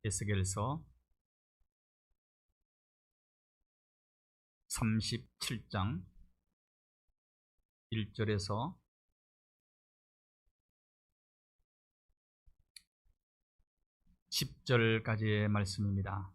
에스겔서 37장 1절에서 10절까지의 말씀입니다.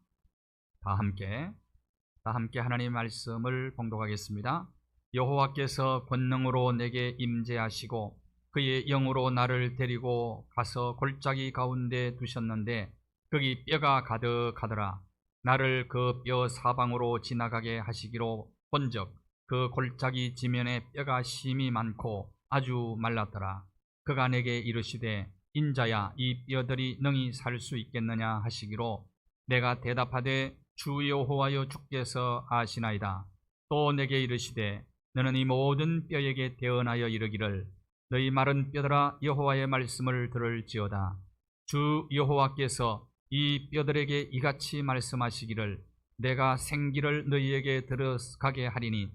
다 함께 하나님의 말씀을 봉독하겠습니다. 여호와께서 권능으로 내게 임재하시고 그의 영으로 나를 데리고 가서 골짜기 가운데 두셨는데 거기 뼈가 가득하더라. 나를 그 뼈 사방으로 지나가게 하시기로 본즉 그 골짜기 지면에 뼈가 심이 많고 아주 말랐더라. 그가 내게 이르시되 인자야, 이 뼈들이 능히 살 수 있겠느냐 하시기로 내가 대답하되 주 여호와여 주께서 아시나이다. 또 내게 이르시되 너는 이 모든 뼈에게 대언하여 이르기를 너희 마른 뼈들아 여호와의 말씀을 들을지어다. 주 여호와께서 이 뼈들에게 이같이 말씀하시기를 내가 생기를 너희에게 들어가게 하리니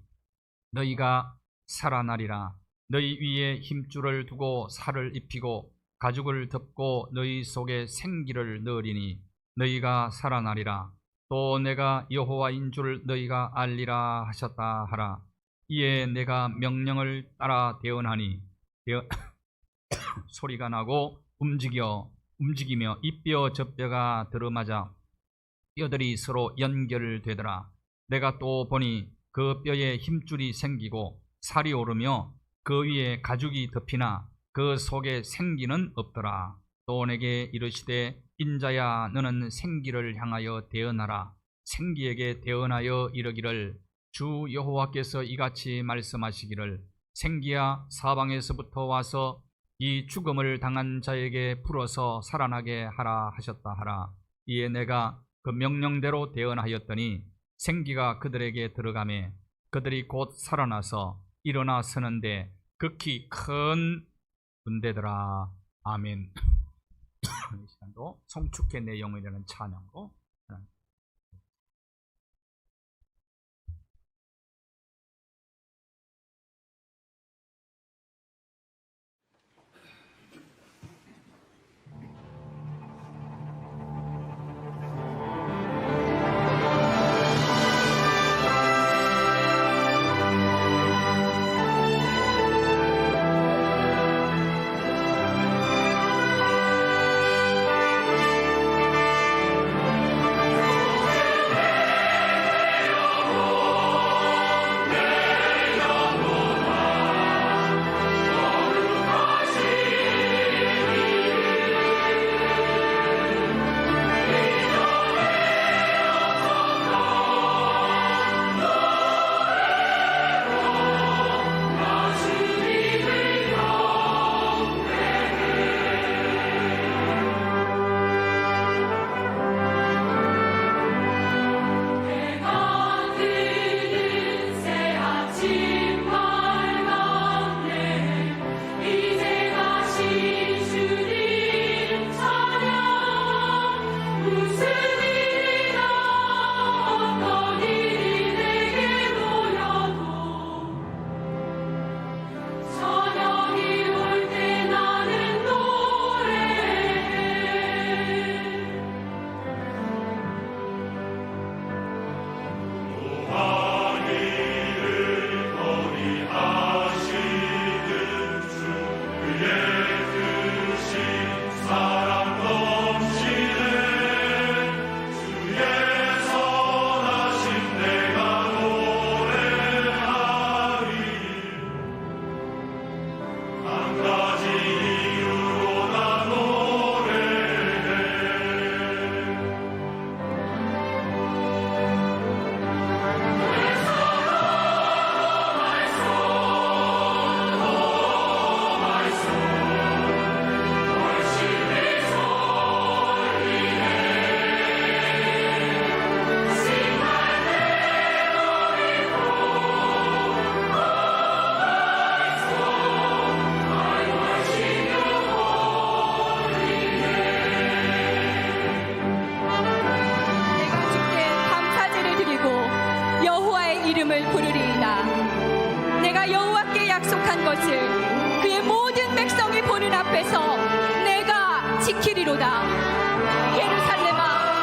너희가 살아나리라. 너희 위에 힘줄을 두고 살을 입히고 가죽을 덮고 너희 속에 생기를 넣으리니 너희가 살아나리라. 또 내가 여호와인 줄 너희가 알리라 하셨다 하라. 이에 내가 명령을 따라 대언하니 소리가 나고 움직이며 이 뼈 저 뼈가 들어맞아 뼈들이 서로 연결되더라. 내가 또 보니 그 뼈에 힘줄이 생기고 살이 오르며 그 위에 가죽이 덮이나 그 속에 생기는 없더라. 또 내게 이르시되 인자야, 너는 생기를 향하여 대언하라. 생기에게 대언하여 이르기를 주 여호와께서 이같이 말씀하시기를 생기야, 사방에서부터 와서 이 죽음을 당한 자에게 불어서 살아나게 하라 하셨다 하라. 이에 내가 그 명령대로 대언하였더니 생기가 그들에게 들어가매 그들이 곧 살아나서 일어나 서는데 극히 큰 군대더라. 아멘. 이 시간도 성축의 내 영혼이라는 찬양으로 이름을 부르리이다. 내가 여호와께 약속한 것을 그의 모든 백성이 보는 앞에서 내가 지키리로다. 예루살렘아,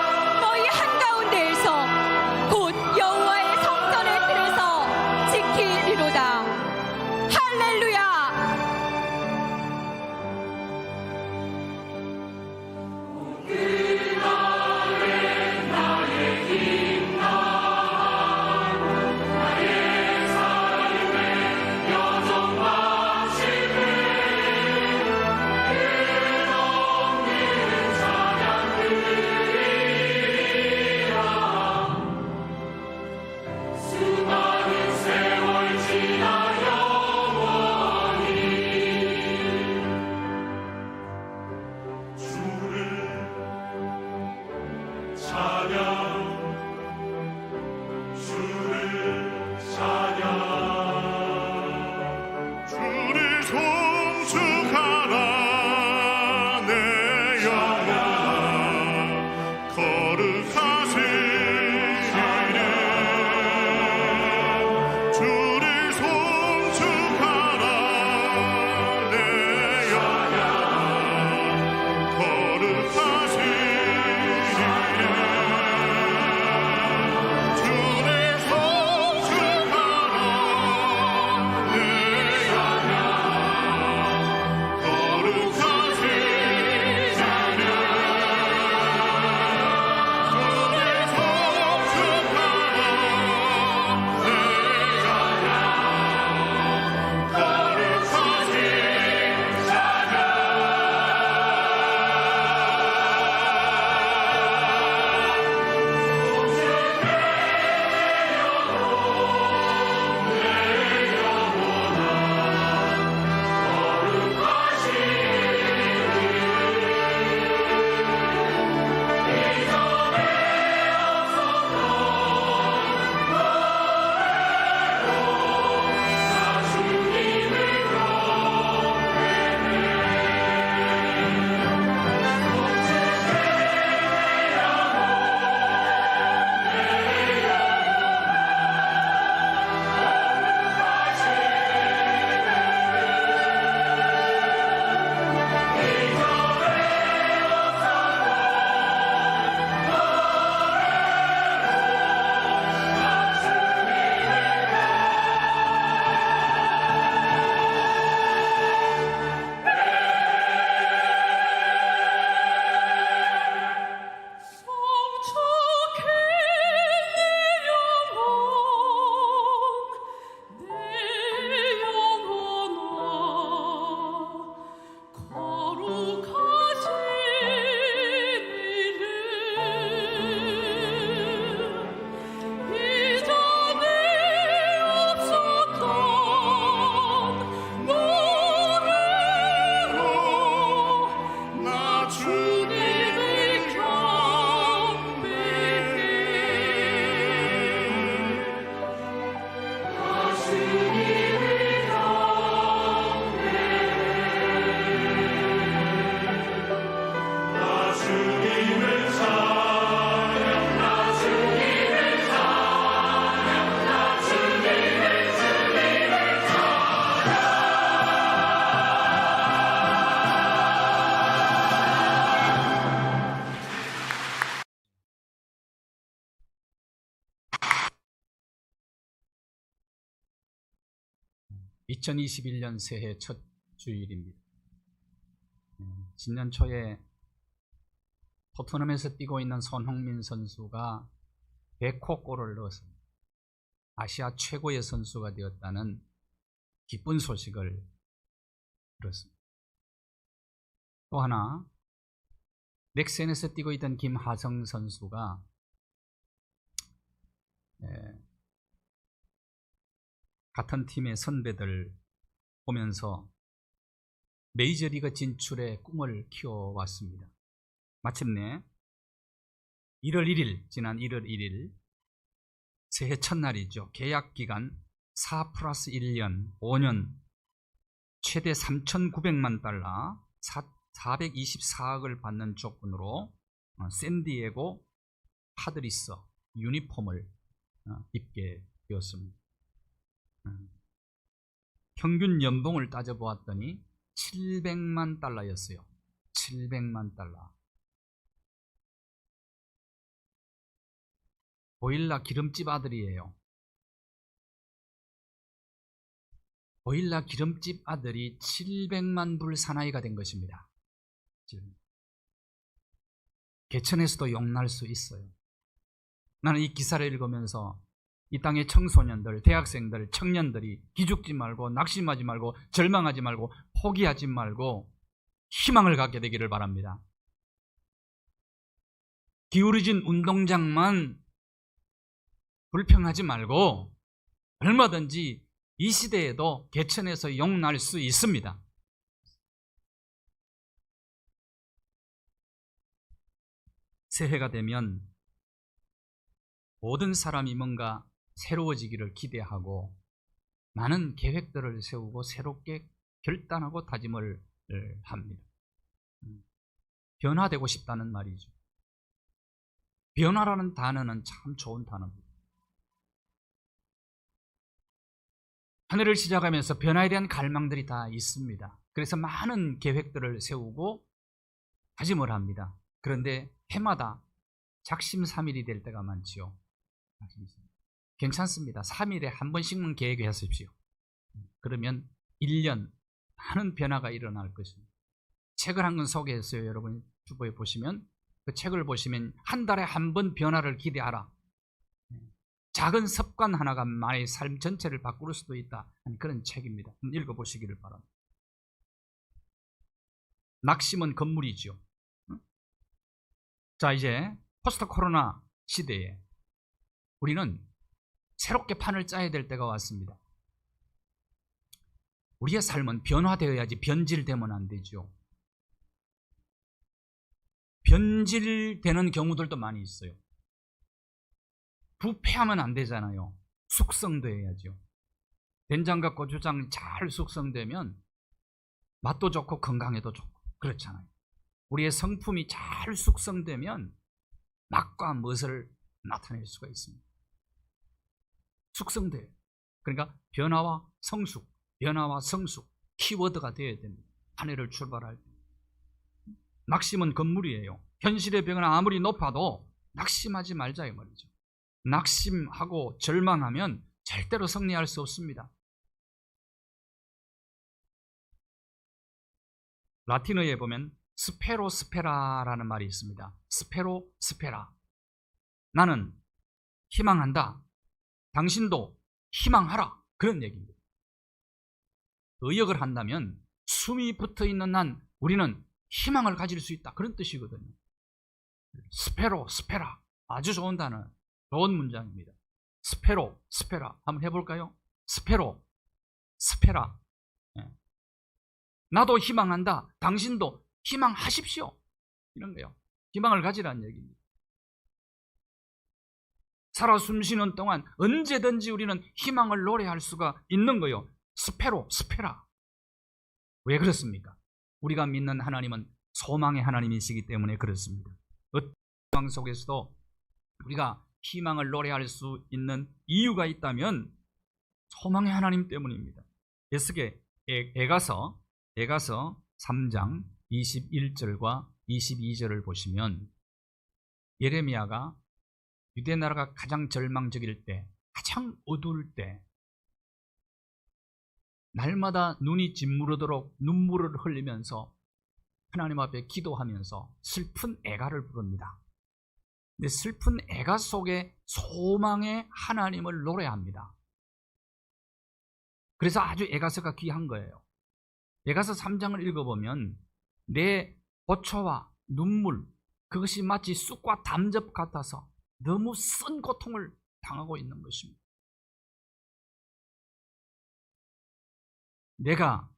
2021년 새해 첫 주일입니다. 신년 초에 토트넘에서 뛰고 있는 손흥민 선수가 100호 골을 넣어서 아시아 최고의 선수가 되었다는 기쁜 소식을 들었습니다. 또 하나, 넥센에서 뛰고 있던 김하성 선수가 같은 팀의 선배들 보면서 메이저리그 진출의 꿈을 키워왔습니다. 마침내 1월 1일, 지난 1월 1일 새해 첫날이죠. 계약기간 4+1년 5년 최대 3,900만 달러 424억을 받는 조건으로 샌디에고 파드리스 유니폼을 입게 되었습니다. 평균 연봉을 따져보았더니 700만 달러였어요. 700만 달러. 보일러 기름집 아들이에요. 보일러 기름집 아들이 700만 불 사나이가 된 것입니다. 개천에서도 용날 수 있어요. 나는 이 기사를 읽으면서 이 땅의 청소년들, 대학생들, 청년들이 기죽지 말고 낙심하지 말고 절망하지 말고 포기하지 말고 희망을 갖게 되기를 바랍니다. 기울어진 운동장만 불평하지 말고 얼마든지 이 시대에도 개천에서 용날 수 있습니다. 새해가 되면 모든 사람이 뭔가 새로워지기를 기대하고 많은 계획들을 세우고 새롭게 결단하고 다짐을 합니다. 변화되고 싶다는 말이죠. 변화라는 단어는 참 좋은 단어입니다. 한 해를 시작하면서 변화에 대한 갈망들이 다 있습니다. 그래서 많은 계획들을 세우고 다짐을 합니다. 그런데 해마다 작심삼일이 될 때가 많지요. 괜찮습니다. 3일에 한 번씩만 계획하십시오. 그러면 1년 많은 변화가 일어날 것입니다. 책을 한 권 소개했어요. 여러분 주보에 보시면 그 책을 보시면 한 달에 한 번 변화를 기대하라. 작은 습관 하나가 나의 삶 전체를 바꿀 수도 있다. 그런 책입니다. 읽어보시기를 바랍니다. 낙심은 건물이죠. 자, 이제 포스트 코로나 시대에 우리는 새롭게 판을 짜야 될 때가 왔습니다. 우리의 삶은 변화되어야지 변질되면 안 되죠. 변질되는 경우들도 많이 있어요. 부패하면 안 되잖아요. 숙성되어야죠. 된장과 고추장 잘 숙성되면 맛도 좋고 건강에도 좋고 그렇잖아요. 우리의 성품이 잘 숙성되면 맛과 멋을 나타낼 수가 있습니다. 숙성돼요. 그러니까 변화와 성숙, 변화와 성숙 키워드가 되어야 됩니다. 한 해를 출발할 때. 낙심은 건물이에요. 현실의 벽은 아무리 높아도 낙심하지 말자 이 말이죠. 낙심하고 절망하면 절대로 승리할 수 없습니다. 라틴어에 보면 스페로 스페라라는 말이 있습니다. 스페로 스페라. 나는 희망한다. 당신도 희망하라. 그런 얘기입니다. 의역을 한다면 숨이 붙어있는 한 우리는 희망을 가질 수 있다. 그런 뜻이거든요. 스페로 스페라. 아주 좋은 단어. 좋은 문장입니다. 스페로 스페라. 한번 해볼까요? 스페로 스페라. 나도 희망한다. 당신도 희망하십시오. 이런 거예요. 희망을 가지라는 얘기입니다. 살아 숨쉬는 동안 언제든지 우리는 희망을 노래할 수가 있는 거예요. 스페로 스페라. 왜 그렇습니까? 우리가 믿는 하나님은 소망의 하나님이시기 때문에 그렇습니다. 어떤 상황 속에서도 우리가 희망을 노래할 수 있는 이유가 있다면 소망의 하나님 때문입니다. 에가서 3장 21절과 22절을 보시면 예레미야가 유대 나라가 가장 절망적일 때, 가장 어두울 때 날마다 눈이 짓무르도록 눈물을 흘리면서 하나님 앞에 기도하면서 슬픈 애가를 부릅니다. 근데 슬픈 애가 속에 소망의 하나님을 노래합니다. 그래서 아주 애가서가 귀한 거예요. 애가서 3장을 읽어보면 내 고초와 눈물, 그것이 마치 쑥과 담즙 같아서 너무 쓴 고통을 당하고 있는 것입니다. 내가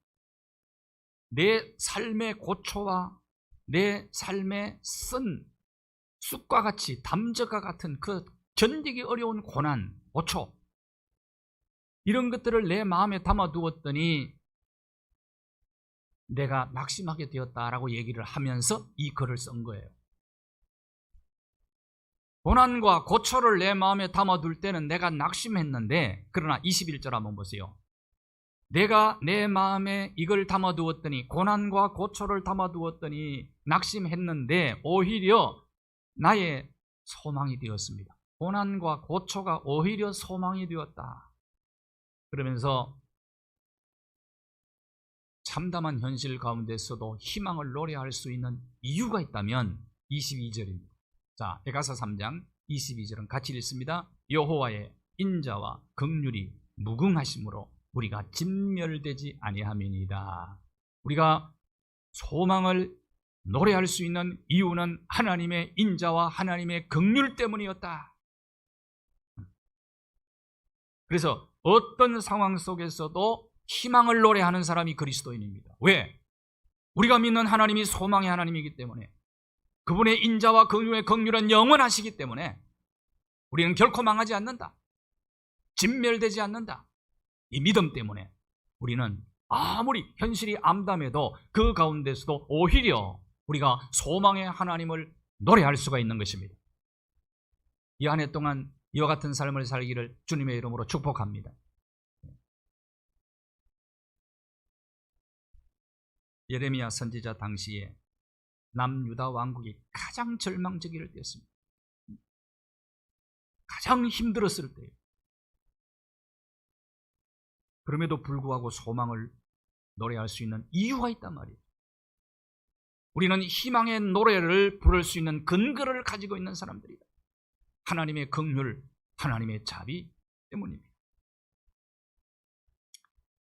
내 삶의 고초와 내 삶의 쓴 쑥과 같이 담즙과 같은 그 견디기 어려운 고난, 고초 이런 것들을 내 마음에 담아두었더니 내가 낙심하게 되었다라고 얘기를 하면서 이 글을 쓴 거예요. 고난과 고초를 내 마음에 담아둘 때는 내가 낙심했는데, 그러나 21절 한번 보세요. 내가 내 마음에 이걸 담아두었더니, 고난과 고초를 담아두었더니 낙심했는데 오히려 나의 소망이 되었습니다. 고난과 고초가 오히려 소망이 되었다. 그러면서 참담한 현실 가운데서도 희망을 노래할 수 있는 이유가 있다면 22절입니다. 자, 에가서 3장 22절은 같이 읽습니다. 여호와의 인자와 긍휼이 무궁하심으로 우리가 진멸되지 아니함이니이다. 우리가 소망을 노래할 수 있는 이유는 하나님의 인자와 하나님의 긍휼 때문이었다. 그래서 어떤 상황 속에서도 희망을 노래하는 사람이 그리스도인입니다. 왜? 우리가 믿는 하나님이 소망의 하나님이기 때문에, 그분의 인자와 긍휼의 긍휼은 영원하시기 때문에 우리는 결코 망하지 않는다. 진멸되지 않는다. 이 믿음 때문에 우리는 아무리 현실이 암담해도 그 가운데서도 오히려 우리가 소망의 하나님을 노래할 수가 있는 것입니다. 이 한 해 동안 이와 같은 삶을 살기를 주님의 이름으로 축복합니다. 예레미야 선지자 당시에 남유다 왕국이 가장 절망적일 때였습니다. 가장 힘들었을 때예요. 그럼에도 불구하고 소망을 노래할 수 있는 이유가 있단 말이에요. 우리는 희망의 노래를 부를 수 있는 근거를 가지고 있는 사람들이다. 하나님의 긍휼, 하나님의 자비 때문입니다.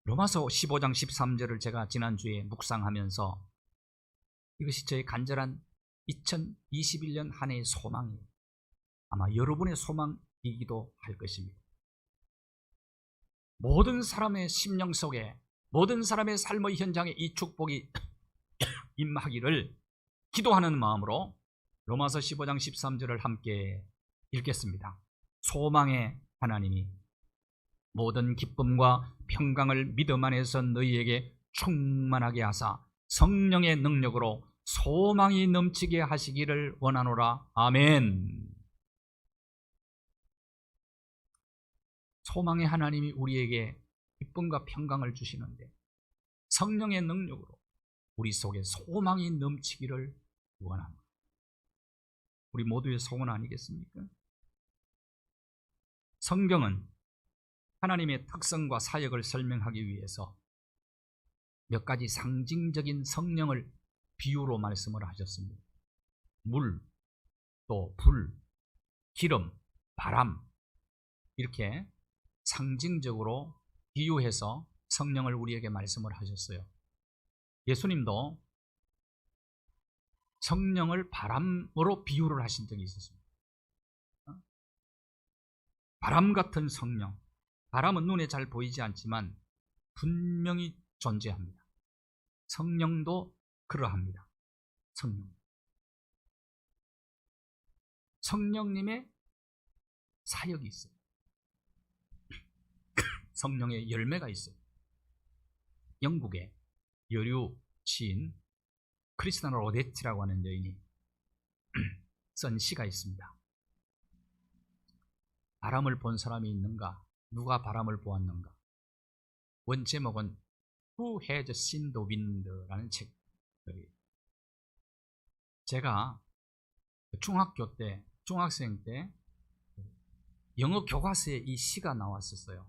로마서 15장 13절을 제가 지난주에 묵상하면서 이것이 저의 간절한 2021년 한 해의 소망이에요. 아마 여러분의 소망이기도 할 것입니다. 모든 사람의 심령 속에, 모든 사람의 삶의 현장에 이 축복이 임하기를 기도하는 마음으로 로마서 15장 13절을 함께 읽겠습니다. 소망의 하나님이 모든 기쁨과 평강을 믿음 안에서 너희에게 충만하게 하사 성령의 능력으로 소망이 넘치게 하시기를 원하노라. 아멘. 소망의 하나님이 우리에게 기쁨과 평강을 주시는데 성령의 능력으로 우리 속에 소망이 넘치기를 원합니다. 우리 모두의 소원 아니겠습니까? 성경은 하나님의 특성과 사역을 설명하기 위해서 몇 가지 상징적인 성령을 비유로 말씀을 하셨습니다. 물, 또 불, 기름, 바람, 이렇게 상징적으로 비유해서 성령을 우리에게 말씀을 하셨어요. 예수님도 성령을 바람으로 비유를 하신 적이 있었습니다. 바람 같은 성령, 바람은 눈에 잘 보이지 않지만 분명히 존재합니다. 성령도 그러합니다. 성령님의 사역이 있어요. 성령의 열매가 있어요. 영국의 여류 시인 크리스티나 로데티라고 하는 여인이 쓴 시가 있습니다. 바람을 본 사람이 있는가? 누가 바람을 보았는가? 원 제목은 Who has seen the wind라는 책이에요. 제가 중학교 때, 중학생 때 영어 교과서에 이 시가 나왔었어요.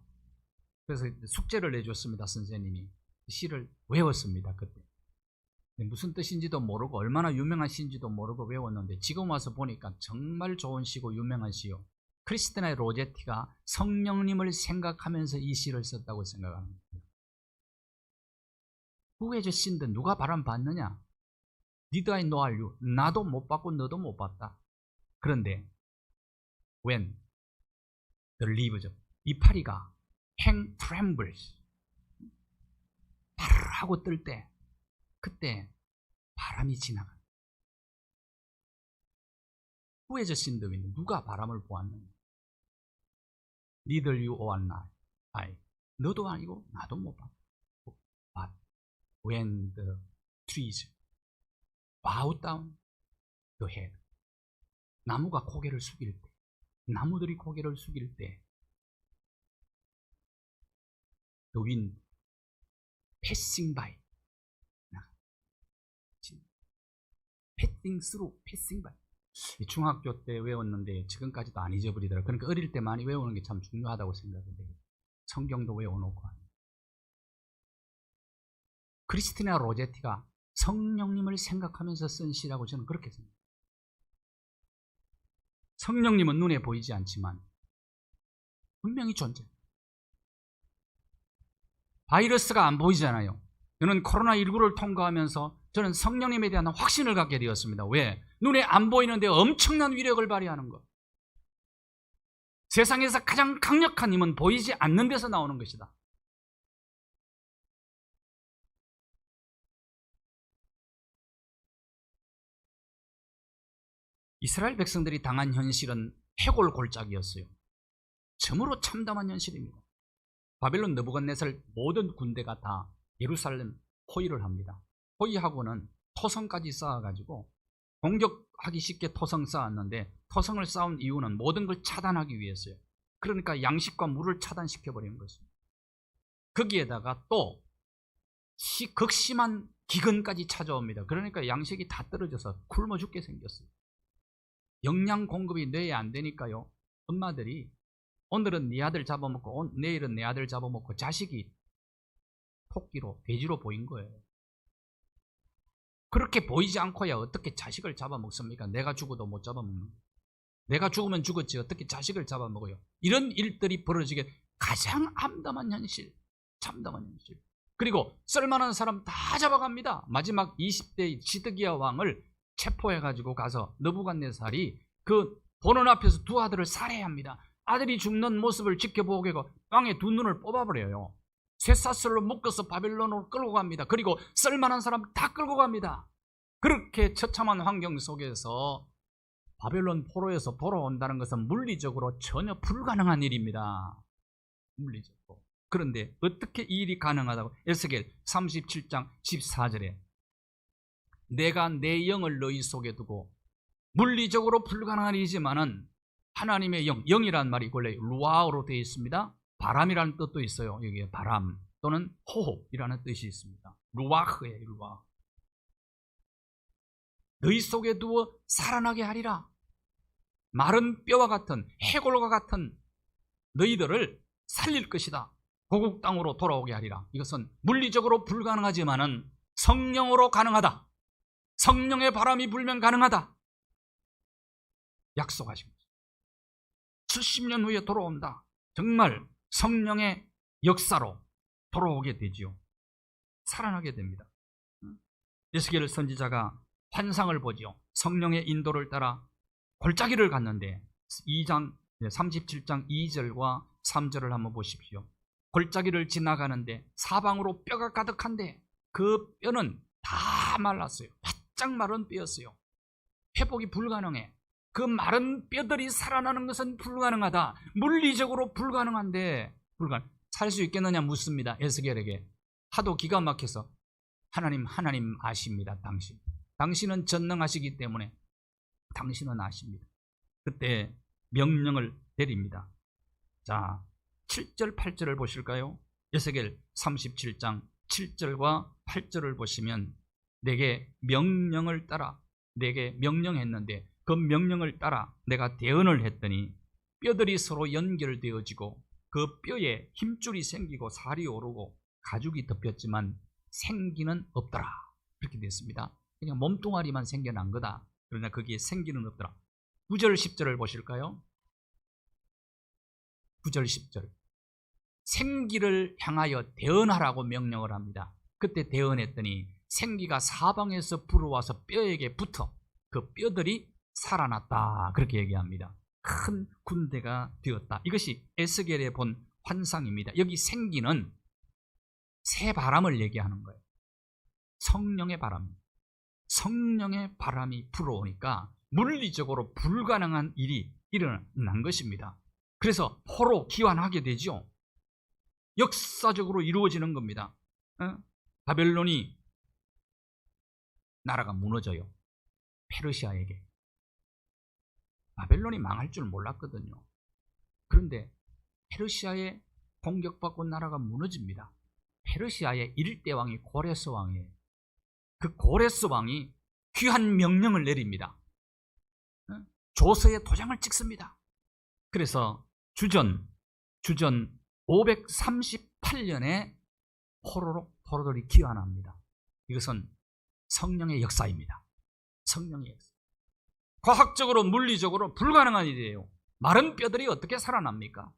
그래서 숙제를 내줬습니다. 선생님이 시를 외웠습니다. 그때 무슨 뜻인지도 모르고 얼마나 유명한 시인지도 모르고 외웠는데 지금 와서 보니까 정말 좋은 시고 유명한 시요. 크리스티나 로제티가 성령님을 생각하면서 이 시를 썼다고 생각합니다. Who has seen the 누가 바람 봤느냐? Did I know you? 나도 못 봤고 너도 못 봤다. 그런데 when the leaves 이파리가 hang trembles 하고 뜰 때 그때 바람이 지나가. Who has seen the wind? 누가 바람을 보았느냐? Neither you or I. 너도 아니고 나도 못 봤다. But when the trees bow down the head. 나무가 고개를 숙일 때, 나무들이 고개를 숙일 때 the wind passing by. passing by. 중학교 때 외웠는데 지금까지도 안 잊어버리더라고요. 그러니까 어릴 때 많이 외우는 게 참 중요하다고 생각해요. 성경도 외워놓고. 크리스티나 로제티가 성령님을 생각하면서 쓴 시라고 저는 그렇게 생각해요. 성령님은 눈에 보이지 않지만 분명히 존재해요. 바이러스가 안 보이잖아요. 저는 코로나19를 통과하면서 저는 성령님에 대한 확신을 갖게 되었습니다. 왜? 눈에 안 보이는데 엄청난 위력을 발휘하는 것. 세상에서 가장 강력한 힘은 보이지 않는 데서 나오는 것이다. 이스라엘 백성들이 당한 현실은 해골 골짜기였어요. 참으로 참담한 현실입니다. 바벨론 느부갓네살 모든 군대가 다 예루살렘 포위를 합니다. 포위하고는 토성까지 쌓아가지고 공격하기 쉽게 토성 쌓았는데, 토성을 쌓은 이유는 모든 걸 차단하기 위해서요. 그러니까 양식과 물을 차단시켜버리는 것입니다. 거기에다가 또 극심한 기근까지 찾아옵니다. 그러니까 양식이 다 떨어져서 굶어 죽게 생겼어요. 영양 공급이 뇌에 안 되니까요, 엄마들이 오늘은 네 아들 잡아먹고 내일은 내 아들 잡아먹고 자식이 토끼로 돼지로 보인 거예요. 그렇게 보이지 않고야 어떻게 자식을 잡아먹습니까? 내가 죽어도 못 잡아먹는 거예요. 내가 죽으면 죽었지 어떻게 자식을 잡아먹어요. 이런 일들이 벌어지게 가장 암담한 현실, 참담한 현실. 그리고 쓸만한 사람 다 잡아갑니다. 마지막 20대 시드기야 왕을 체포해가지고 가서 느부갓네살이 그 보는 앞에서 두 아들을 살해합니다. 아들이 죽는 모습을 지켜보게 빵에 두 눈을 뽑아버려요. 쇠사슬로 묶어서 바벨론으로 끌고 갑니다. 그리고 쓸만한 사람 다 끌고 갑니다. 그렇게 처참한 환경 속에서 바벨론 포로에서 돌아온다는 것은 물리적으로 전혀 불가능한 일입니다. 물리적으로. 그런데 어떻게 이 일이 가능하다고? 에스겔 37장 14절에 내가 내 영을 너희 속에 두고, 물리적으로 불가능한 일이지만은 하나님의 영이란 말이 원래 루아로 되어 있습니다. 바람이라는 뜻도 있어요. 여기에 바람 또는 호흡이라는 뜻이 있습니다. 루아흐예요. 루아. 너희 속에 두어 살아나게 하리라. 마른 뼈와 같은 해골과 같은 너희들을 살릴 것이다. 고국 땅으로 돌아오게 하리라. 이것은 물리적으로 불가능하지만은 성령으로 가능하다. 성령의 바람이 불면 가능하다. 약속하신 거죠. 70년 후에 돌아온다. 정말 성령의 역사로 돌아오게 되지요. 살아나게 됩니다. 에스겔 선지자가 환상을 보지요. 성령의 인도를 따라 골짜기를 갔는데 37장 2절과 3절을 한번 보십시오. 골짜기를 지나가는데 사방으로 뼈가 가득한데 그 뼈는 다 말랐어요. 바짝 마른 뼈였어요. 회복이 불가능해. 그 마른 뼈들이 살아나는 것은 불가능하다. 물리적으로 불가능한데 살 수 있겠느냐 묻습니다. 에스겔에게. 하도 기가 막혀서 하나님 아십니다. 당신은 전능하시기 때문에 당신은 아십니다. 그때 명령을 내립니다. 자, 7절 8절을 보실까요? 에스겔 37장 7절과 8절을 보시면 내게 명령을 따라 내게 명령했는데 그 명령을 따라 내가 대언을 했더니 뼈들이 서로 연결되어지고 그 뼈에 힘줄이 생기고 살이 오르고 가죽이 덮였지만 생기는 없더라. 그렇게 됐습니다. 그냥 몸뚱아리만 생겨난 거다. 그러나 거기에 생기는 없더라. 9절 10절을 보실까요? 9절 10절. 생기를 향하여 대언하라고 명령을 합니다. 그때 대언했더니 생기가 사방에서 불어와서 뼈에게 붙어 그 뼈들이 살아났다. 그렇게 얘기합니다. 큰 군대가 되었다. 이것이 에스겔에 본 환상입니다. 여기 생기는 새 바람을 얘기하는 거예요. 성령의 바람. 성령의 바람이 불어오니까 물리적으로 불가능한 일이 일어난 것입니다. 그래서 포로 귀환하게 되죠. 역사적으로 이루어지는 겁니다. 바벨론이 나라가 무너져요. 페르시아에게. 바벨론이 망할 줄 몰랐거든요. 그런데 페르시아에 공격받고 나라가 무너집니다. 페르시아의 1대 왕이 고레스 왕이에요. 그 고레스 왕이 귀한 명령을 내립니다. 조서에 도장을 찍습니다. 그래서 주전 538년에 포로들이 귀환합니다. 이것은 성령의 역사입니다. 성령의 역사. 과학적으로 물리적으로 불가능한 일이에요. 마른 뼈들이 어떻게 살아납니까?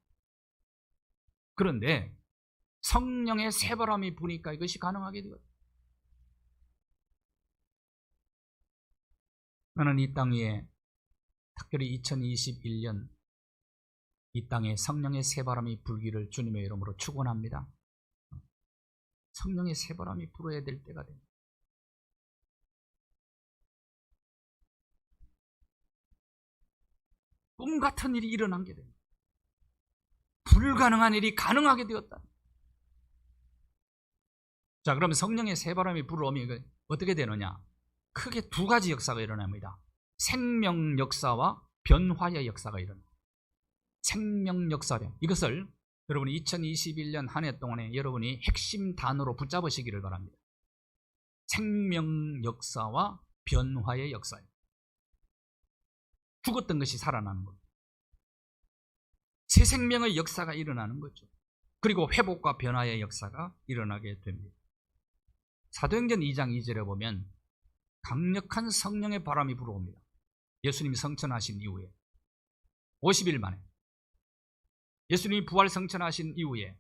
그런데 성령의 새바람이 부니까 이것이 가능하게 되거든요. 나는 이 땅 위에 특별히 2021년 이 땅에 성령의 새바람이 불기를 주님의 이름으로 축원합니다. 성령의 새바람이 불어야 될 때가 됩니다. 꿈 같은 일이 일어난 게 됩니다. 불가능한 일이 가능하게 되었다. 자, 그러면 성령의 새바람이 불어오면 어떻게 되느냐? 크게 두 가지 역사가 일어납니다. 생명 역사와 변화의 역사가 일어납니다. 생명 역사래. 이것을 여러분이 2021년 한 해 동안에 여러분이 핵심 단어로 붙잡으시기를 바랍니다. 생명 역사와 변화의 역사예요. 죽었던 것이 살아나는 겁니다. 새 생명의 역사가 일어나는 거죠. 그리고 회복과 변화의 역사가 일어나게 됩니다. 사도행전 2장 2절에 보면 강력한 성령의 바람이 불어옵니다. 예수님이 성천하신 이후에 50일 만에 예수님이 부활 성천하신 이후에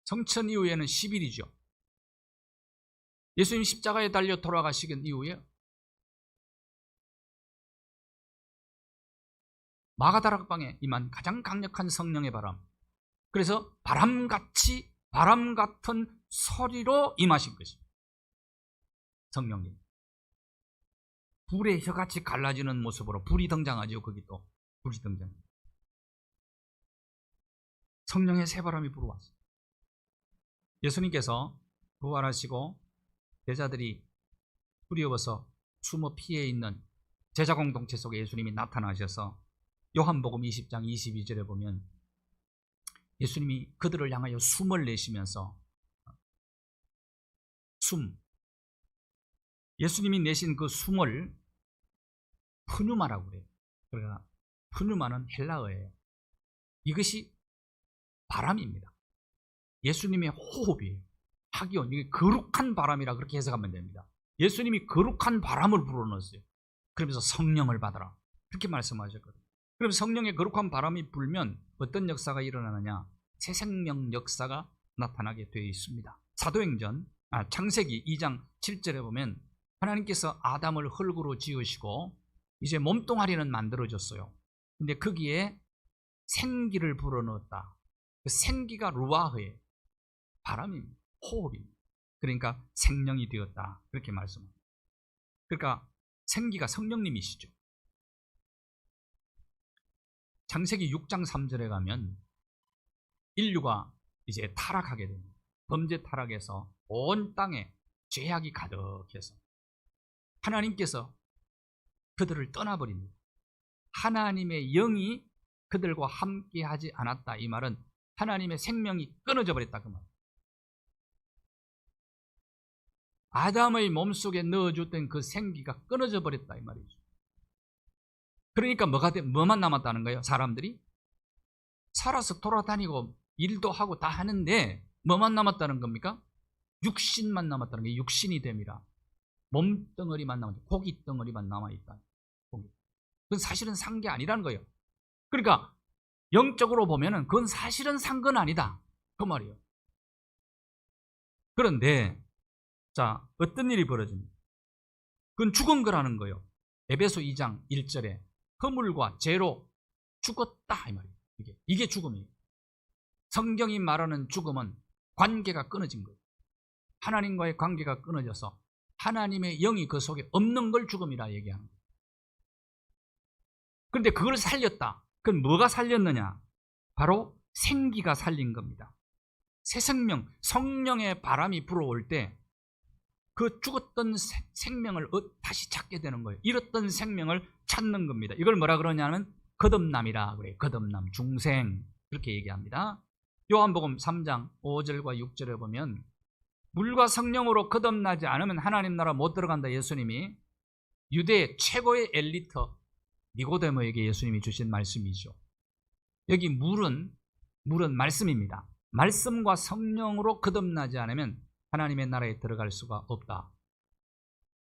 성천 이후에는 10일이죠. 예수님 십자가에 달려 돌아가시긴 이후에 마가다락방에 임한 가장 강력한 성령의 바람, 그래서 바람 같은 소리로 임하신 것입니다. 성령님 불의 혀같이 갈라지는 모습으로 불이 등장하죠. 거기 또 불이 등장. 성령의 새바람이 불어왔어요. 예수님께서 부활하시고 제자들이 두려워서 숨어 피해 있는 제자 공동체 속에 예수님이 나타나셔서 요한복음 20장 22절에 보면 예수님이 그들을 향하여 숨을 내쉬면서 예수님이 내신 그 숨을 푸누마라고 그래요. 그러니까 푸누마는 헬라어예요. 이것이 바람입니다. 예수님의 호흡이에요. 하기온, 이게 거룩한 바람이라 그렇게 해석하면 됩니다. 예수님이 거룩한 바람을 불어넣었어요. 그러면서 성령을 받아라 그렇게 말씀하셨거든요. 그럼 성령의 거룩한 바람이 불면 어떤 역사가 일어나느냐? 새 생명 역사가 나타나게 되어 있습니다. 창세기 2장 7절에 보면 하나님께서 아담을 흙으로 지으시고 이제 몸뚱아리는 만들어졌어요. 근데 거기에 생기를 불어넣었다. 그 생기가 루아흐의 바람입니다. 호흡입니다. 그러니까 생명이 되었다. 그렇게 말씀합니다. 그러니까 생기가 성령님이시죠. 창세기 6장 3절에 가면 인류가 이제 타락하게 됩니다. 범죄 타락해서 온 땅에 죄악이 가득해서 하나님께서 그들을 떠나버립니다. 하나님의 영이 그들과 함께하지 않았다. 이 말은 하나님의 생명이 끊어져 버렸다. 그 말. 아담의 몸속에 넣어줬던 그 생기가 끊어져 버렸다. 이 말이죠. 그러니까 뭐만 남았다는 거예요? 사람들이 살아서 돌아다니고 일도 하고 다 하는데 뭐만 남았다는 겁니까? 육신만 남았다는 게 육신이 됨이라. 몸덩어리만 남았다. 고기 덩어리만 남아있다. 그건 사실은 산 게 아니라는 거예요. 그러니까 영적으로 보면은 그건 사실은 산 건 아니다. 그 말이에요. 그런데 자, 어떤 일이 벌어집니까? 그건 죽은 거라는 거예요. 에베소 2장 1절에 허물과 죄로 죽었다 이 말이에요. 이게 죽음이에요. 성경이 말하는 죽음은 관계가 끊어진 거예요. 하나님과의 관계가 끊어져서 하나님의 영이 그 속에 없는 걸 죽음이라 얘기하는 거예요. 그런데 그걸 살렸다. 그건 뭐가 살렸느냐? 바로 생기가 살린 겁니다. 새 생명, 성령의 바람이 불어올 때 그 죽었던 생명을 다시 찾게 되는 거예요. 잃었던 생명을 찾는 겁니다. 이걸 뭐라 그러냐면 거듭남이라 그래요. 거듭남, 중생 그렇게 얘기합니다. 요한복음 3장 5절과 6절에 보면 물과 성령으로 거듭나지 않으면 하나님 나라 못 들어간다. 예수님이 유대의 최고의 엘리트 니고데모에게 예수님이 주신 말씀이죠. 여기 물은 말씀입니다. 말씀과 성령으로 거듭나지 않으면 하나님의 나라에 들어갈 수가 없다.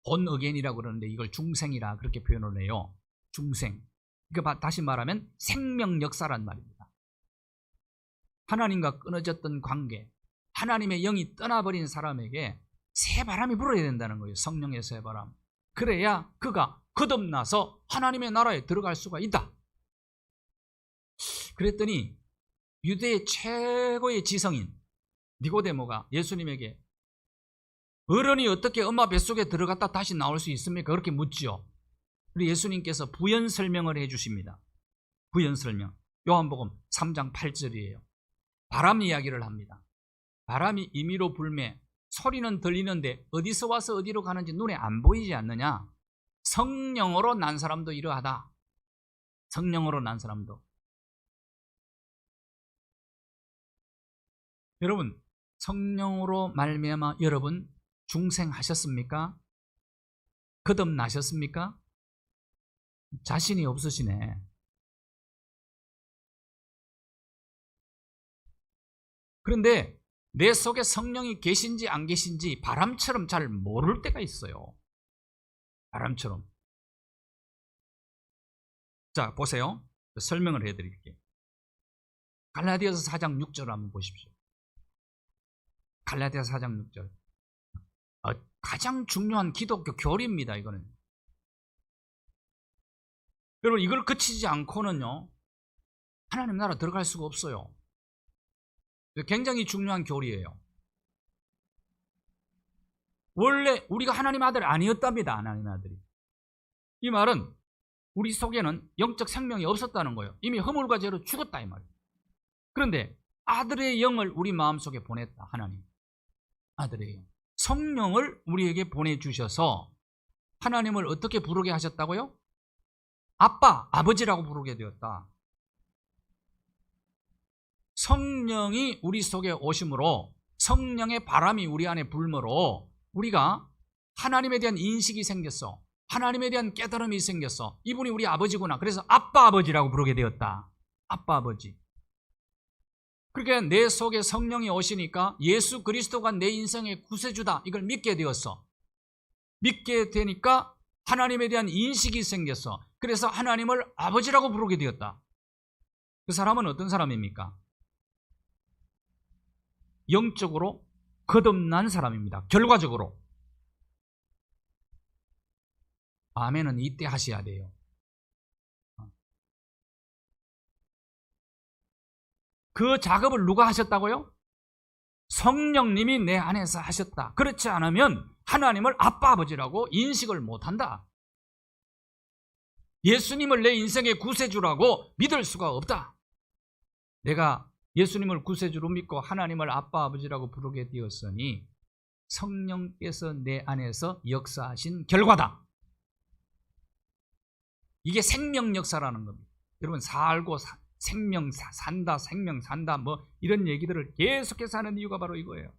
본 어겐이라고 그러는데 이걸 중생이라 그렇게 표현을 해요. 중생. 그러니까 다시 말하면 생명 역사란 말입니다. 하나님과 끊어졌던 관계, 하나님의 영이 떠나버린 사람에게 새 바람이 불어야 된다는 거예요. 성령의 새 바람. 그래야 그가 거듭나서 하나님의 나라에 들어갈 수가 있다. 그랬더니 유대의 최고의 지성인 니고데모가 예수님에게 어른이 어떻게 엄마 뱃속에 들어갔다 다시 나올 수 있습니까? 그렇게 묻지요. 우리 예수님께서 부연 설명을 해 주십니다. 부연 설명. 요한복음 3장 8절이에요. 바람 이야기를 합니다. 바람이 임의로 불매 소리는 들리는데 어디서 와서 어디로 가는지 눈에 안 보이지 않느냐? 성령으로 난 사람도 이러하다. 성령으로 난 사람도. 여러분, 성령으로 말미암아 여러분 중생하셨습니까? 거듭나셨습니까? 자신이 없으시네. 그런데 내 속에 성령이 계신지 안 계신지 바람처럼 잘 모를 때가 있어요. 바람처럼. 자, 보세요. 설명을 해드릴게요. 갈라디아서 4장 6절 한번 보십시오. 갈라디아서 4장 6절. 가장 중요한 기독교 교리입니다. 이거는. 여러분, 이걸 그치지 않고는요 하나님 나라 들어갈 수가 없어요. 굉장히 중요한 교리예요. 원래 우리가 하나님 아들 아니었답니다. 하나님 아들이. 이 말은 우리 속에는 영적 생명이 없었다는 거예요. 이미 허물과 죄로 죽었다 이 말이에요. 그런데 아들의 영을 우리 마음속에 보냈다. 하나님 아들의 영, 성령을 우리에게 보내주셔서 하나님을 어떻게 부르게 하셨다고요? 아빠, 아버지라고 부르게 되었다. 성령이 우리 속에 오심으로, 성령의 바람이 우리 안에 불므로 우리가 하나님에 대한 인식이 생겼어. 하나님에 대한 깨달음이 생겼어. 이분이 우리 아버지구나. 그래서 아빠, 아버지라고 부르게 되었다. 아빠, 아버지. 그러니까 내 속에 성령이 오시니까 예수 그리스도가 내 인생의 구세주다, 이걸 믿게 되었어. 믿게 되니까 하나님에 대한 인식이 생겼어. 그래서 하나님을 아버지라고 부르게 되었다. 그 사람은 어떤 사람입니까? 영적으로 거듭난 사람입니다. 결과적으로. 아멘은 이때 하셔야 돼요. 그 작업을 누가 하셨다고요? 성령님이 내 안에서 하셨다. 그렇지 않으면 하나님을 아빠, 아버지라고 인식을 못한다. 예수님을 내 인생의 구세주라고 믿을 수가 없다. 내가 예수님을 구세주로 믿고 하나님을 아빠, 아버지라고 부르게 되었으니 성령께서 내 안에서 역사하신 결과다. 이게 생명 역사라는 겁니다. 여러분, 살고 생명 산다, 생명 산다, 뭐 이런 얘기들을 계속해서 하는 이유가 바로 이거예요.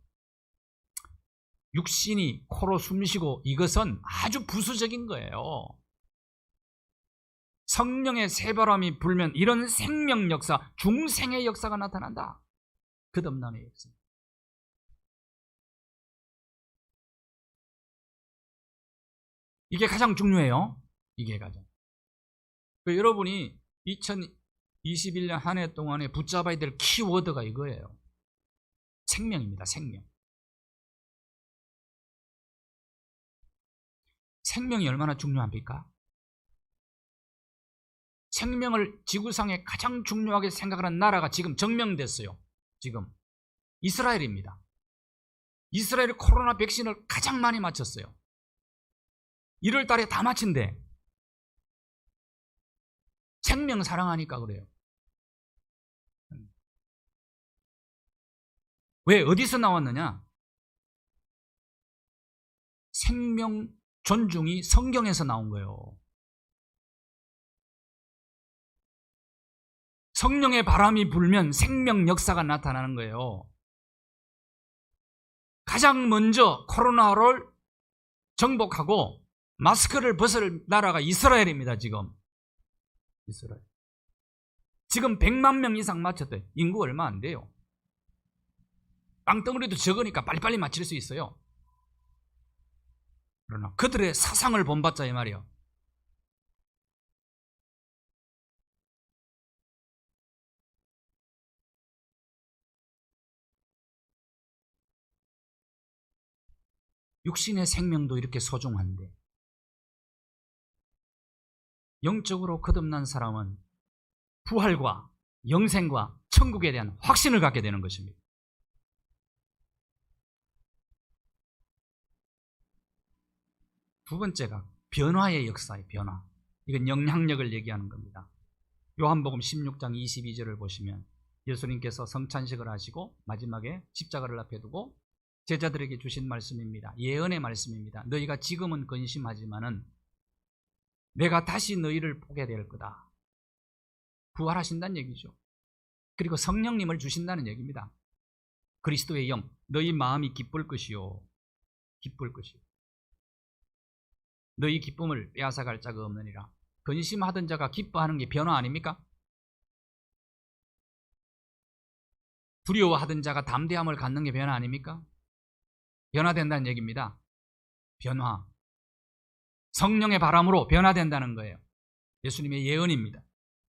육신이 코로 숨쉬고 이것은 아주 부수적인 거예요. 성령의 새바람이 불면 이런 생명 역사, 중생의 역사가 나타난다. 거듭남의 역사. 이게 가장 중요해요. 이게 가장. 여러분이 2021년 한 해 동안에 붙잡아야 될 키워드가 이거예요. 생명입니다. 생명. 생명이 얼마나 중요합니까? 생명을 지구상에 가장 중요하게 생각하는 나라가 지금 증명됐어요. 지금 이스라엘입니다. 이스라엘이 코로나 백신을 가장 많이 맞췄어요. 1월 달에 다 맞힌대. 생명 사랑하니까 그래요. 왜? 어디서 나왔느냐? 생명 존중이 성경에서 나온 거예요. 성령의 바람이 불면 생명 역사가 나타나는 거예요. 가장 먼저 코로나를 정복하고 마스크를 벗을 나라가 이스라엘입니다. 지금 이스라엘. 지금 100만 명 이상 맞췄대. 인구 얼마 안 돼요. 땅덩어리도 적으니까 빨리빨리 맞힐 수 있어요. 그러나 그들의 사상을 본받자 이 말이에요. 육신의 생명도 이렇게 소중한데 영적으로 거듭난 사람은 부활과 영생과 천국에 대한 확신을 갖게 되는 것입니다. 두 번째가 변화의 역사의 변화. 이건 영향력을 얘기하는 겁니다. 요한복음 16장 22절을 보시면 예수님께서 성찬식을 하시고 마지막에 십자가를 앞에 두고 제자들에게 주신 말씀입니다. 예언의 말씀입니다. 너희가 지금은 근심하지만은 내가 다시 너희를 보게 될 거다. 부활하신다는 얘기죠. 그리고 성령님을 주신다는 얘기입니다. 그리스도의 영, 너희 마음이 기쁠 것이요. 기쁠 것이요. 너희 기쁨을 빼앗아갈 자가 없느니라. 근심하던 자가 기뻐하는 게 변화 아닙니까? 두려워하던 자가 담대함을 갖는 게 변화 아닙니까? 변화된다는 얘기입니다. 변화. 성령의 바람으로 변화된다는 거예요. 예수님의 예언입니다.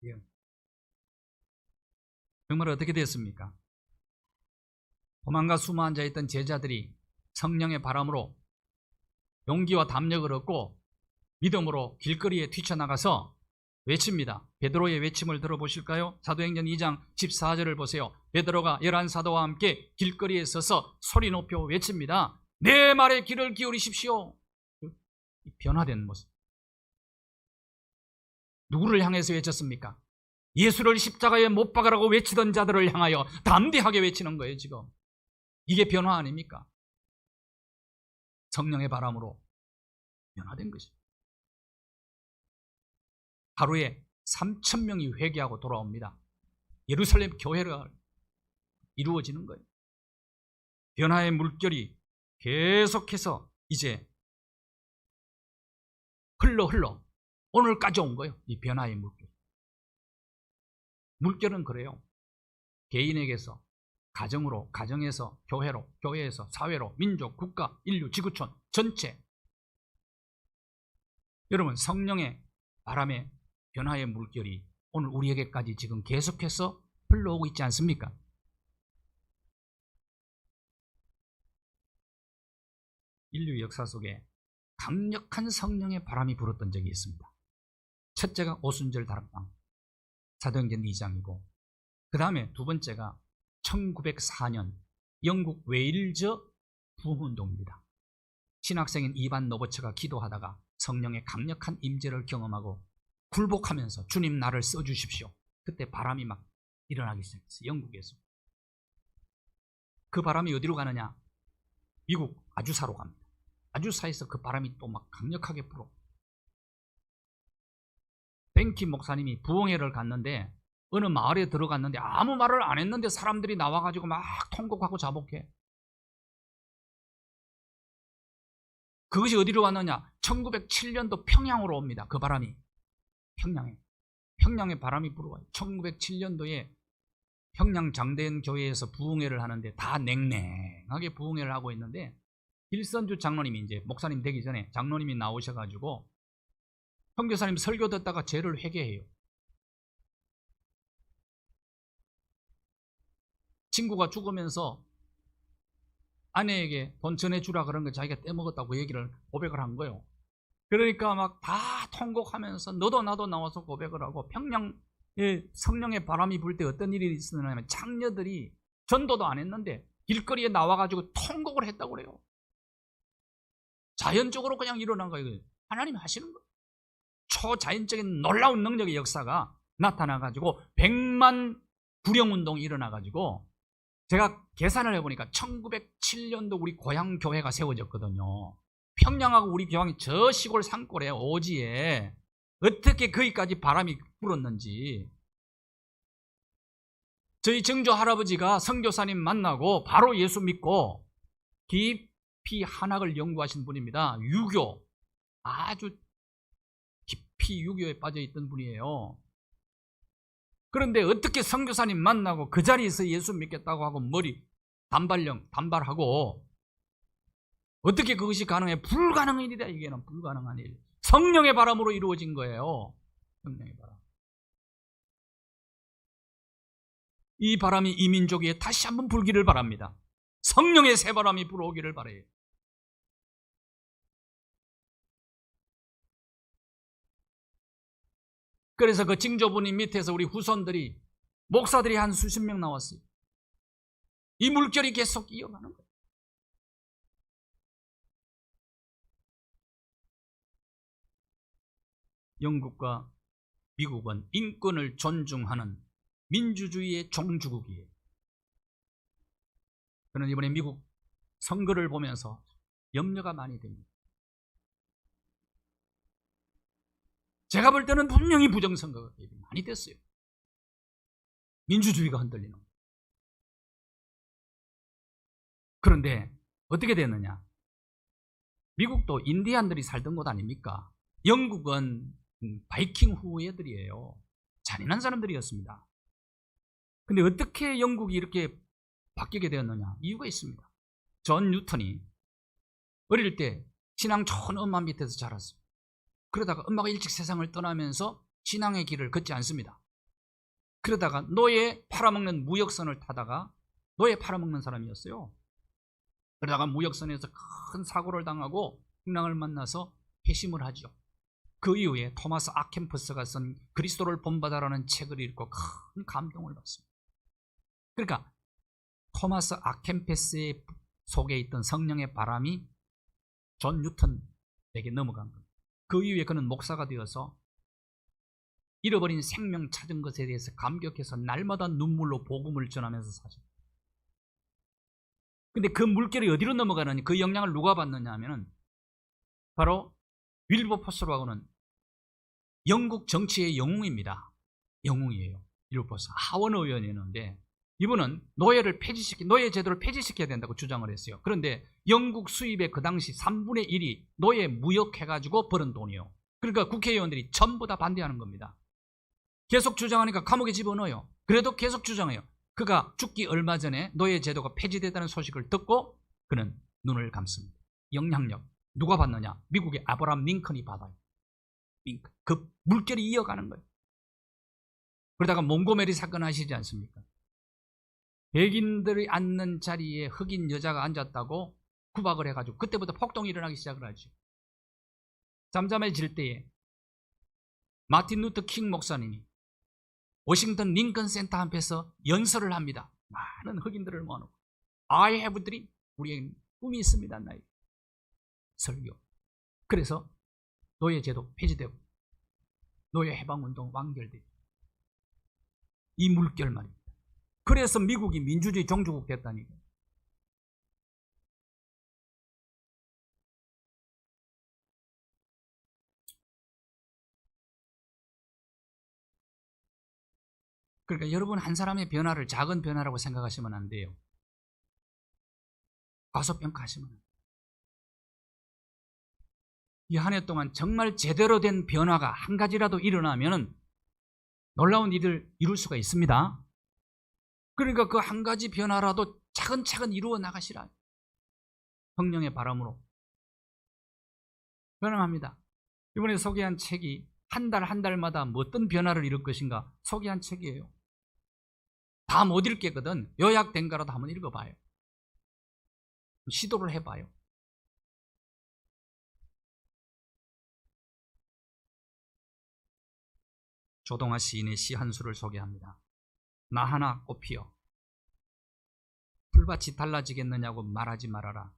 예언. 정말 어떻게 됐습니까? 도망가 숨어 앉아있던 제자들이 성령의 바람으로 용기와 담력을 얻고 믿음으로 길거리에 뛰쳐나가서 외칩니다. 베드로의 외침을 들어보실까요? 사도행전 2장 14절을 보세요. 베드로가 11사도와 함께 길거리에 서서 소리 높여 외칩니다. 내 말에 귀를 기울이십시오. 변화된 모습. 누구를 향해서 외쳤습니까? 예수를 십자가에 못 박으라고 외치던 자들을 향하여 담대하게 외치는 거예요. 지금 이게 변화 아닙니까? 성령의 바람으로 변화된 것입니다. 하루에 3,000명이 회개하고 돌아옵니다. 예루살렘 교회가 이루어지는 거예요. 변화의 물결이 계속해서 이제 흘러 오늘까지 온 거예요. 이 변화의 물결. 물결은 그래요. 개인에게서 가정으로, 가정에서 교회로, 교회에서 사회로, 민족, 국가, 인류, 지구촌 전체. 여러분, 성령의 바람의 변화의 물결이 오늘 우리에게까지 지금 계속해서 흘러오고 있지 않습니까? 인류 역사 속에 강력한 성령의 바람이 불었던 적이 있습니다. 첫째가 오순절 다락방, 사도행전 2장이고, 그 다음에 두 번째가 1904년 영국 웨일즈 부흥운동입니다. 신학생인 이반 노버처가 기도하다가 성령의 강력한 임재를 경험하고 굴복하면서 주님 나를 써주십시오. 그때 바람이 막 일어나기 시작했어요. 영국에서. 그 바람이 어디로 가느냐? 미국 아주사로 갑니다. 아주사에서 그 바람이 또 막 강력하게 불어. 뱅키 목사님이 부흥회를 갔는데 어느 마을에 들어갔는데 아무 말을 안 했는데 사람들이 나와가지고 막 통곡하고 자복해. 그것이 어디로 왔느냐? 1907년도 평양으로 옵니다. 그 바람이. 평양에 바람이 불어와요. 1907년도에 평양 장대현 교회에서 부흥회를 하는데 다 냉랭하게 부흥회를 하고 있는데 일선주 장로님이 이제 목사님 되기 전에 장로님이 나오셔가지고 선교사님 설교 듣다가 죄를 회개해요. 친구가 죽으면서 아내에게 돈 전해주라 그런 거 자기가 떼먹었다고 얘기를 고백을 한 거예요. 그러니까 막 다 통곡하면서 너도 나도 나와서 고백을 하고 평양에 성령의 바람이 불 때 어떤 일이 있었냐면 장녀들이 전도도 안 했는데 길거리에 나와가지고 통곡을 했다고 그래요. 자연적으로 그냥 일어난 거예요. 하나님이 하시는 거예요. 초자연적인 놀라운 능력의 역사가 나타나가지고 100만 구령운동이 일어나가지고 제가 계산을 해보니까 1907년도 우리 고향 교회가 세워졌거든요. 평양하고 우리 교황이 저 시골 산골에 오지에 어떻게 거기까지 바람이 불었는지. 저희 증조 할아버지가 선교사님 만나고 바로 예수 믿고 깊이 한학을 연구하신 분입니다. 유교, 아주 깊이 유교에 빠져있던 분이에요. 그런데 어떻게 선교사님 만나고 그 자리에서 예수 믿겠다고 하고 머리 단발하고 어떻게 그것이 가능해? 불가능한 일이다. 이게는 불가능한 일. 성령의 바람으로 이루어진 거예요. 성령의 바람. 이 바람이 이 민족 위에 다시 한번 불기를 바랍니다. 성령의 새바람이 불어오기를 바라요. 그래서 그 징조부님 밑에서 우리 후손들이 목사들이 한 수십 명 나왔어요. 이 물결이 계속 이어가는 거예요. 영국과 미국은 인권을 존중하는 민주주의의 종주국이에요. 저는 이번에 미국 선거를 보면서 염려가 많이 됩니다. 제가 볼 때는 분명히 부정선거가 많이 됐어요. 민주주의가 흔들리는. 그런데 어떻게 됐느냐? 미국도 인디안들이 살던 곳 아닙니까? 영국은 바이킹 후예들이에요. 잔인한 사람들이었습니다. 근데 어떻게 영국이 이렇게 바뀌게 되었느냐? 이유가 있습니다. 존 뉴턴이 어릴 때 신앙 좋은 엄마 밑에서 자랐어요. 그러다가 엄마가 일찍 세상을 떠나면서 신앙의 길을 걷지 않습니다. 그러다가 노예 팔아먹는 무역선을 타다가 노예 팔아먹는 사람이었어요. 그러다가 무역선에서 큰 사고를 당하고 풍랑을 만나서 회심을 하죠. 그 이후에 토마스 아켄퍼스가 쓴 그리스도를 본받아라는 책을 읽고 큰 감동을 받습니다. 그러니까 토마스 아켄퍼스의 속에 있던 성령의 바람이 존 뉴턴에게 넘어간 겁니다. 그 이후에 그는 목사가 되어서 잃어버린 생명 찾은 것에 대해서 감격해서 날마다 눈물로 복음을 전하면서 사죠. 근데 그 물결이 어디로 넘어가느냐, 그 영향을 누가 받느냐 하면은 바로 윌버포스라고는 영국 정치의 영웅입니다. 영웅이에요. 윌버포스 하원 의원이었는데 이분은 노예 제도를 폐지시켜야 된다고 주장을 했어요. 그런데 영국 수입의 그 당시 3분의 1이 노예 무역해가지고 벌은 돈이에요. 그러니까 국회의원들이 전부 다 반대하는 겁니다. 계속 주장하니까 감옥에 집어넣어요. 그래도 계속 주장해요. 그가 죽기 얼마 전에 노예 제도가 폐지됐다는 소식을 듣고 그는 눈을 감습니다. 영향력 누가 받느냐? 미국의 아브라함 링컨이 받아요. 그 물결이 이어가는 거예요. 그러다가 몽고메리 사건 아시지 않습니까? 백인들이 앉는 자리에 흑인 여자가 앉았다고 구박을 해가지고 그때부터 폭동이 일어나기 시작을 하죠. 잠잠해질 때에 마틴 루터 킹 목사님이 워싱턴 링컨 센터 앞에서 연설을 합니다. 많은 흑인들을 모아놓고 I have dream, 우리의 꿈이 있습니다. 나의 설교. 그래서 노예제도 폐지되고 노예 해방운동 완결되고 이 물결 말입니다. 그래서 미국이 민주주의 종주국 됐다니까. 그러니까 여러분 한 사람의 변화를 작은 변화라고 생각하시면 안 돼요. 과소평가하시면 안 돼요. 이 한 해 동안 정말 제대로 된 변화가 한 가지라도 일어나면 놀라운 일을 이룰 수가 있습니다. 그러니까 그 한 가지 변화라도 차근차근 이루어 나가시라. 성령의 바람으로 변화합니다. 이번에 소개한 책이 한 달마다 어떤 변화를 이룰 것인가 소개한 책이에요. 다 못 읽겠거든. 요약된 거라도 한번 읽어봐요. 시도를 해봐요. 조동아 시인의 시 한 수를 소개합니다. 나 하나 꽃피어 풀밭이 달라지겠느냐고 말하지 말아라.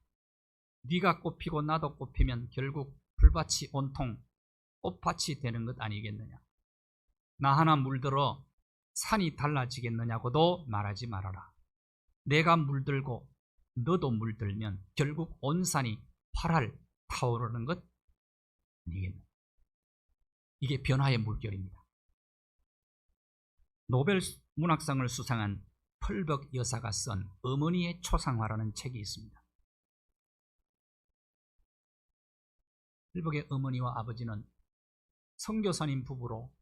네가 꽃피고 나도 꽃피면 결국 풀밭이 온통 꽃밭이 되는 것 아니겠느냐. 나 하나 물들어 산이 달라지겠느냐고도 말하지 말아라. 내가 물들고 너도 물들면 결국 온 산이 활활 타오르는 것 아니겠느냐. 이게 변화의 물결입니다. 노벨 문학상을 수상한 펄벅 여사가 쓴 어머니의 초상화라는 책이 있습니다. 펄벅의 어머니와 아버지는 선교사님 부부로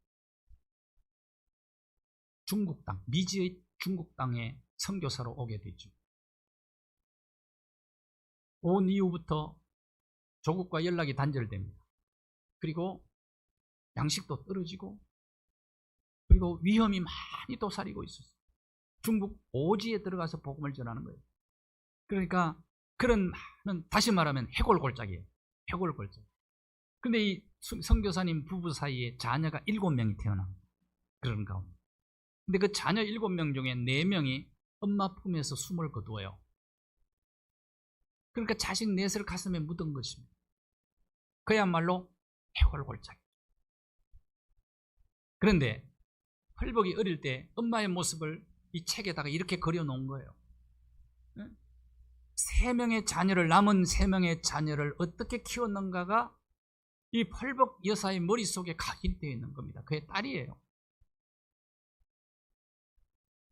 중국 땅, 미지의 중국 땅에 선교사로 오게 되죠. 온 이후부터 조국과 연락이 단절됩니다. 그리고 양식도 떨어지고 그리고 위험이 많이 도사리고 있었어요. 중국 오지에 들어가서 복음을 전하는 거예요. 그러니까 그런 많은, 다시 말하면 해골골짜기예요. 해골골짜기. 그런데 이 선교사님 부부 사이에 자녀가 7명이 태어납니다. 그런 가운데. 근데 그 자녀 7명 중에 4명이 엄마 품에서 숨을 거두어요. 그러니까 자식 넷을 가슴에 묻은 것입니다. 그야말로 해골골짜기. 그런데 펄벅이 어릴 때 엄마의 모습을 이 책에다가 이렇게 그려놓은 거예요. 남은 세 명의 자녀를 어떻게 키웠는가가 이 펄벅 여사의 머릿속에 각인되어 있는 겁니다. 그의 딸이에요.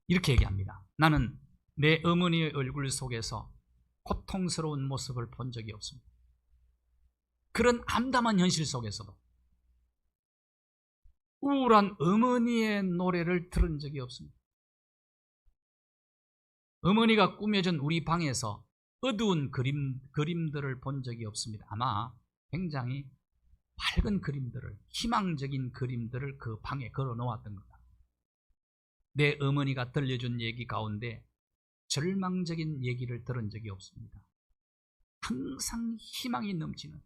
이렇게 얘기합니다. 나는 내 어머니의 얼굴 속에서 고통스러운 모습을 본 적이 없습니다. 그런 암담한 현실 속에서도 우울한 어머니의 노래를 들은 적이 없습니다. 어머니가 꾸며준 우리 방에서 어두운 그림들을 본 적이 없습니다. 아마 굉장히 밝은 그림들을, 희망적인 그림들을 그 방에 걸어 놓았던 겁니다. 내 어머니가 들려준 얘기 가운데 절망적인 얘기를 들은 적이 없습니다. 항상 희망이 넘치는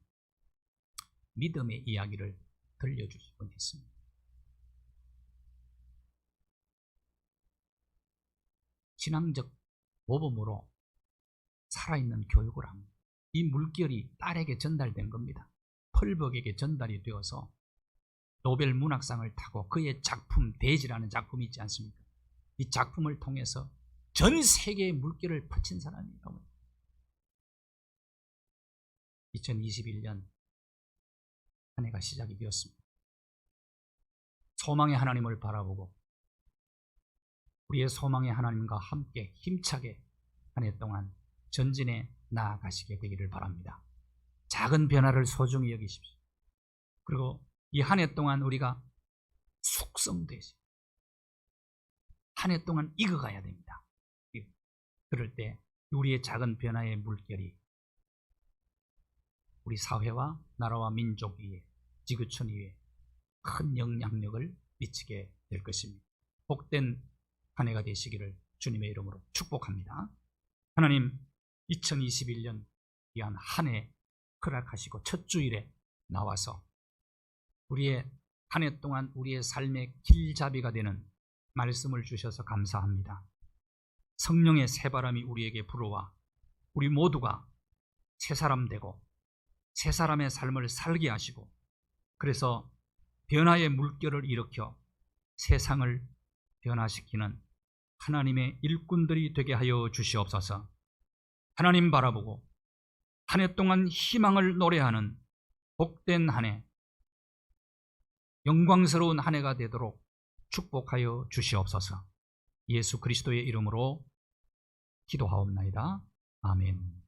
믿음의 이야기를 들려주시곤 했습니다. 신앙적 모범으로 살아있는 교육을 합니다. 이 물결이 딸에게 전달된 겁니다. 펄벅에게 전달이 되어서 노벨 문학상을 타고 그의 작품 대지라는 작품이 있지 않습니까? 이 작품을 통해서 전 세계의 물결을 퍼친 사람입니다. 2021년 한 해가 시작이 되었습니다. 소망의 하나님을 바라보고 우리의 소망의 하나님과 함께 힘차게 한 해 동안 전진해 나아가시게 되기를 바랍니다. 작은 변화를 소중히 여기십시오. 그리고 이 한 해 동안 우리가 숙성되시 한 해 동안 익어가야 됩니다. 그럴 때 우리의 작은 변화의 물결이 우리 사회와 나라와 민족 위에, 지구촌 위에 큰 영향력을 미치게 될 것입니다. 복된 한 해가 되시기를 주님의 이름으로 축복합니다. 하나님, 2021년 귀한 한 해 허락하시고 첫 주일에 나와서 우리의 한 해 동안 우리의 삶의 길잡이가 되는 말씀을 주셔서 감사합니다. 성령의 새바람이 우리에게 불어와 우리 모두가 새 사람 되고 새 사람의 삶을 살게 하시고, 그래서 변화의 물결을 일으켜 세상을 변화시키는 하나님의 일꾼들이 되게 하여 주시옵소서. 하나님 바라보고 한 해 동안 희망을 노래하는 복된 한 해, 영광스러운 한 해가 되도록 축복하여 주시옵소서. 예수 그리스도의 이름으로 기도하옵나이다. 아멘.